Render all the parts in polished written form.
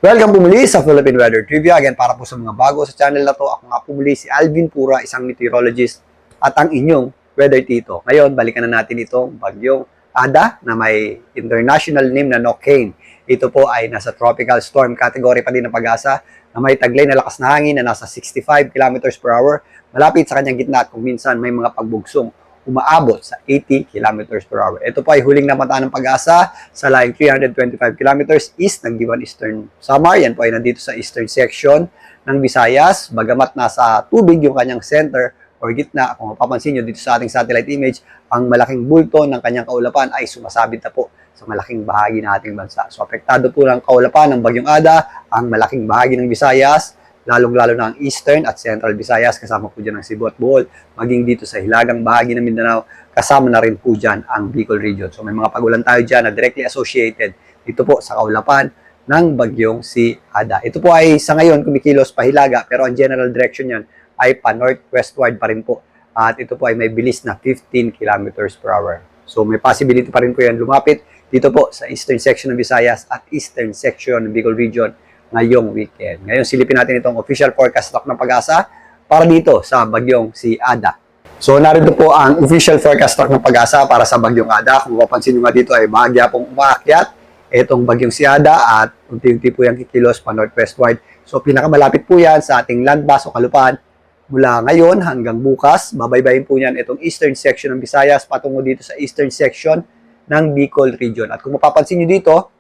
Welcome po muli sa Philippine Weather Trivia. Again, para po sa mga bago sa channel na to, ako nga po muli si Alvin Pura, isang meteorologist at ang inyong weather tito. Ngayon, balikan na natin itong bagyong Ada na may international name na Nokain. Ito po ay nasa tropical storm category pa din ng Pag-asa na may taglay na lakas na hangin na nasa 65 kilometers per hour. Malapit sa kanyang gitna at kung minsan may mga pagbugsong umaabot sa 80 kilometers per hour. Ito po ay huling namataan ng Pag-asa sa layong 325 kilometers east ng Giwan Eastern Samar. Yan po ay nandito sa eastern section ng Visayas. Bagamat nasa tubig yung kanyang center or gitna, kung mapapansin nyo dito sa ating satellite image, ang malaking bulto ng kanyang kaulapan ay sumasabit na po sa malaking bahagi ng ating bansa. So, apektado po ng kaulapan ng Bagyong Ada ang malaking bahagi ng Visayas, lalong-lalo na ang Eastern at Central Visayas, kasama po dyan ang Cebu at Bohol, maging dito sa hilagang bahagi ng Mindanao, kasama na rin po dyan ang Bicol region. So may mga pag-ulan tayo dyan na directly associated dito po sa kaulapan ng bagyong si Ada. Ito po ay sa ngayon kumikilos pa hilaga, pero ang general direction yan ay pa-northwestward pa rin po. At ito po ay may bilis na 15 kilometers per hour. So may possibility pa rin po yan lumapit dito po sa eastern section ng Visayas at eastern section ng Bicol region ngayong weekend. Ngayon, silipin natin itong official forecast stock ng Pag-asa para dito sa bagyong si Ada. So, narito po ang official forecast stock ng Pag-asa para sa bagyong Ada. Kung mapapansin nyo nga dito ay bahagya pong umaakyat itong bagyong si Ada at unti-unti po yung kikilos pa northwestward. So, pinakamalapit po yan sa ating landmass o kalupaan mula ngayon hanggang bukas. Babaybayin po yan itong eastern section ng Visayas patungo dito sa eastern section ng Bicol region. At kung mapapansin nyo dito,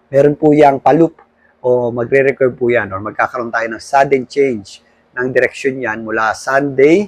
meron po yung palup o magre-recurve po yan or magkakaroon tayo ng sudden change ng direksyon yan mula Saturday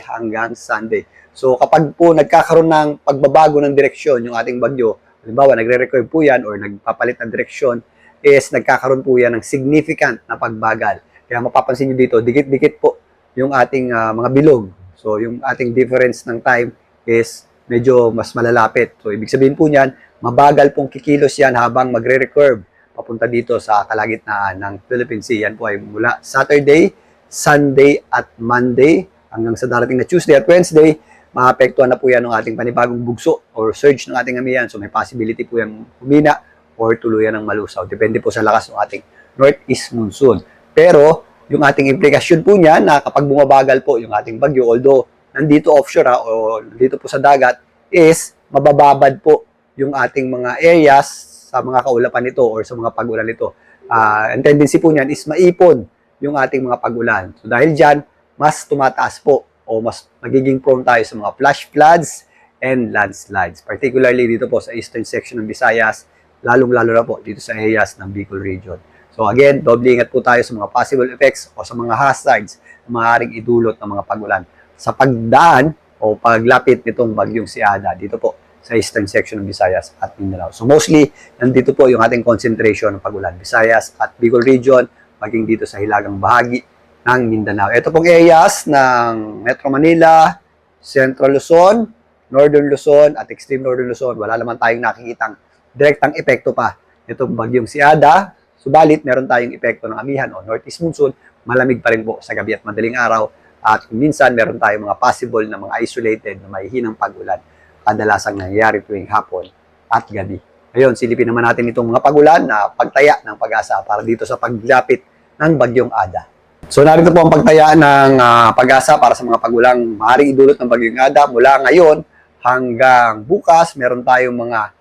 hanggang Sunday. So kapag po nagkakaroon ng pagbabago ng direksyon yung ating bagyo, halimbawa nagre-recurve po yan or nagpapalit ng direksyon, is nagkakaroon po yan ng significant na pagbagal. Kaya mapapansin nyo dito, dikit-dikit po yung ating mga bilog. So yung ating difference ng time is medyo mas malalapit. So ibig sabihin po niyan, mabagal pong kikilos yan habang magre-recurve papunta dito sa kalagitnaan ng Philippine Sea. Yan po ay mula Saturday, Sunday at Monday hanggang sa darating na Tuesday at Wednesday, maapektuhan na po yan ng ating panibagong bugso or surge ng ating amihan. So may possibility po yung humina or tuluyan ng malusaw. Depende po sa lakas ng ating northeast monsoon. Pero yung ating implikasyon po niya na kapag bumabagal po yung ating bagyo, although nandito offshore o dito po sa dagat, is mabababad po yung ating mga areas sa mga kaulapan nito or sa mga pag-ulan nito. Ang tendency po niyan is maipon yung ating mga pag-ulan. So dahil dyan, mas tumataas po o mas magiging prone tayo sa mga flash floods and landslides. Particularly dito po sa eastern section ng Visayas, lalong-lalo na po dito sa areas ng Bicol region. So again, doble ingat po tayo sa mga possible effects o sa mga hazards na maaaring idulot ng mga pag-ulan sa pagdaan o paglapit nitong bagyong si Ada dito po sa eastern section ng Visayas at Mindanao. So mostly, nandito po yung ating concentration ng pag-ulan. Visayas at Bicol region, maging dito sa hilagang bahagi ng Mindanao. Ito pong areas ng Metro Manila, Central Luzon, Northern Luzon at Extreme Northern Luzon. Wala naman tayong nakikitang direktang epekto pa itong bagyong si Ada. Subalit, meron tayong epekto ng amihan o northeast monsoon. Malamig pa rin po sa gabi at madaling araw. At minsan, meron tayong mga possible na mga isolated na may hinang pag-ulan. Kadalasang nangyayari tuwing hapon at gabi. Ngayon, silipin naman natin itong mga pag-ulan na pagtaya ng Pag-asa para dito sa paglapit ng bagyong Ada. So, narito po ang pagtaya ng Pag-asa para sa mga pag-ulang maaaring idulot ng bagyong Ada. Mula ngayon hanggang bukas, meron tayong mga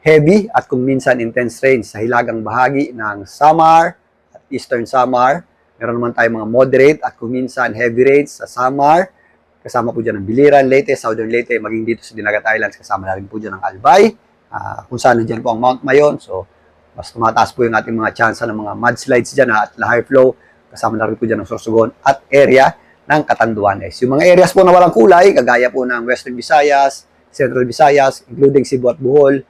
heavy at kung minsan intense rains sa hilagang bahagi ng Samar at Eastern Samar. Meron naman tayong mga moderate at kung minsan heavy rains sa Samar. Kasama po dyan ang Biliran, Leyte, Southern Leyte, maging dito sa Dinagat Islands, kasama na rin po dyan ang Albay, kung saan dyan po ang Mount Mayon. So, mas tumataas po yung ating mga chance ng mga mudslides dyan at high flow, kasama na rin po dyan ang Sorsogon at area ng Catanduanes. Yung mga areas po na walang kulay, kagaya po ng Western Visayas, Central Visayas, including Cebu at Bohol,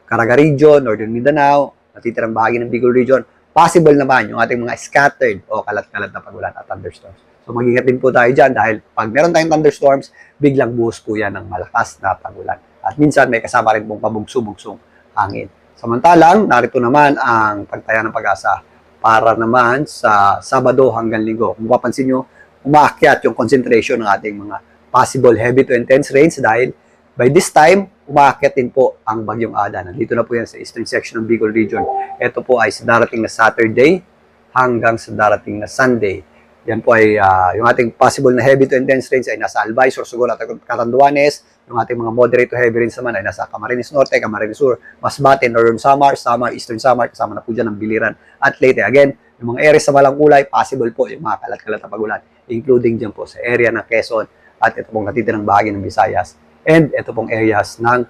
Caraga region, Northern Mindanao, natitirang bahagi ng Bicol region, possible naman yung ating mga scattered o kalat-kalat na pag-ulan at thunderstorms. So mag-ingat din po tayo dyan dahil pag meron tayong thunderstorms, biglang buhos po yan ng malakas na pag-ulan. At minsan may kasama rin pong pabugso-bugsong hangin. Samantalang, narito naman ang pagtaya ng Pag-asa para naman sa Sabado hanggang Linggo. Kung mapapansin nyo, umaakyat yung concentration ng ating mga possible heavy to intense rains dahil by this time, umakyat din po ang Bagyong Ada. Nandito na po yan sa eastern section ng Bicol Region. Ito po ay sa darating na Saturday hanggang sa darating na Sunday. Yan po ay yung ating possible na heavy to intense rains ay nasa Albay, Sorsogon at Catanduanes. Yung ating mga moderate to heavy rains naman ay nasa Camarines Norte, Camarines Sur, Masbate, Northern Samar, Eastern Samar, kasama na po dyan ang Biliran at Leyte. Again, yung mga areas sa walang kulay, possible po yung mga kalat-kalat na pagulan, including dyan po sa area ng Quezon at ito pong natitirang bahagi ng Visayas and ito pong areas ng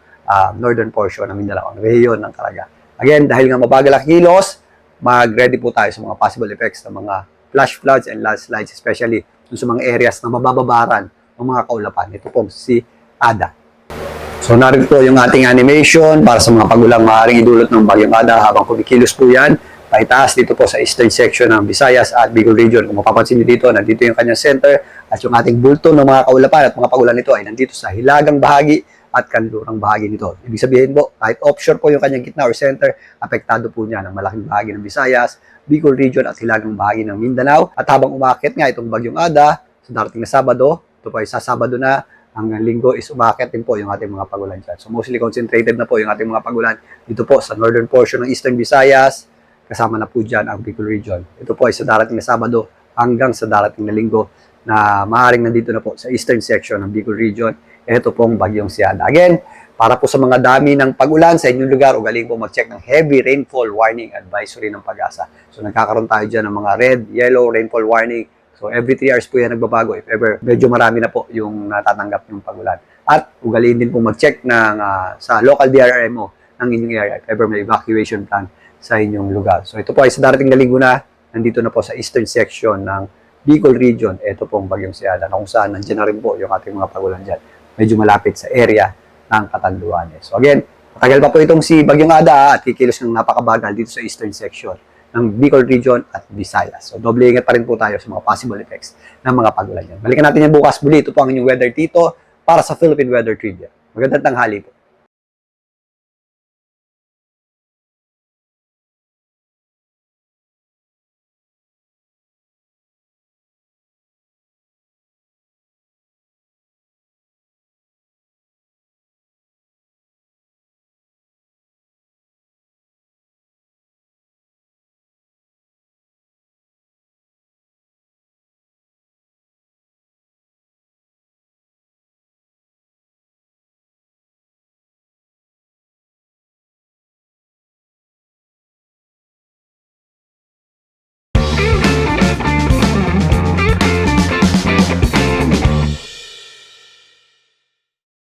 northern portion ng Mindanao, ang rehiyon ng Caraga. Again, dahil nga mabagal ang kilos, mag-ready po tayo sa mga possible effects ng mga flash floods and landslides, especially sa mga areas na mabababaran ng mga kaulapan. Ito pong si Ada. So narito po yung ating animation para sa mga pagulang maaaring idulot ng Bagyong Ada habang kumikilos po yan. Paitaas dito po sa eastern section ng Visayas at Bicol Region. Kung mapapansin nyo dito, nandito yung kanyang center at yung ating bulto ng mga kaulapan at mga pagulan nito ay nandito sa hilagang bahagi at kanlurang bahagi nito. Ibig sabihin po, kahit offshore po yung kanyang gitna or center, apektado po niya ng malaking bahagi ng Visayas, Bicol Region at hilagang bahagi ng Mindanao. At habang umakyat nga itong Bagyong Ada, sa darating na Sabado, ito po ay sa Sabado na, hanggang Linggo is umakyat din po yung ating mga pagulan dyan. So mostly concentrated na po yung ating mga pagulan dito po sa northern portion ng Eastern Visayas, kasama na po dyan ang Bicol Region. Ito po ay sa darating na Sabado hanggang sa darating na Linggo na maaaring nandito na po sa eastern section ng Bicol Region. Ito pong Bagyong Ada. Again, para po sa mga dami ng pagulan sa inyong lugar, ugaling po mag-check ng heavy rainfall warning advisory ng Pag-asa. So nagkakaroon tayo dyan ng mga red, yellow rainfall warning. So every 3 hours po yan nagbabago if ever medyo marami na po yung natatanggap ng pagulan. At ugaliin din po mag-check ng sa local DRRMO ng inyong area if ever may evacuation plan sa inyong lugar. So ito po ay sa darating na linggo na, nandito na po sa eastern section ng Bicol Region. Ito pong Bagyong Ada na kung saan nandiyan na rin po yung ating mga pagulan dyan. Medyo malapit sa area ng Catanduanes. So again, matagal pa po itong si Bagyong Ada at kikilos ng napakabagal dito sa eastern section ng Bicol Region at Visayas. So doble ingat pa rin po tayo sa mga possible effects ng mga pagulan yan. Balikan natin yan bukas muli. Ito po ang inyong Weather Tito para sa Philippine Weather Trivia. Magandang tanghali po.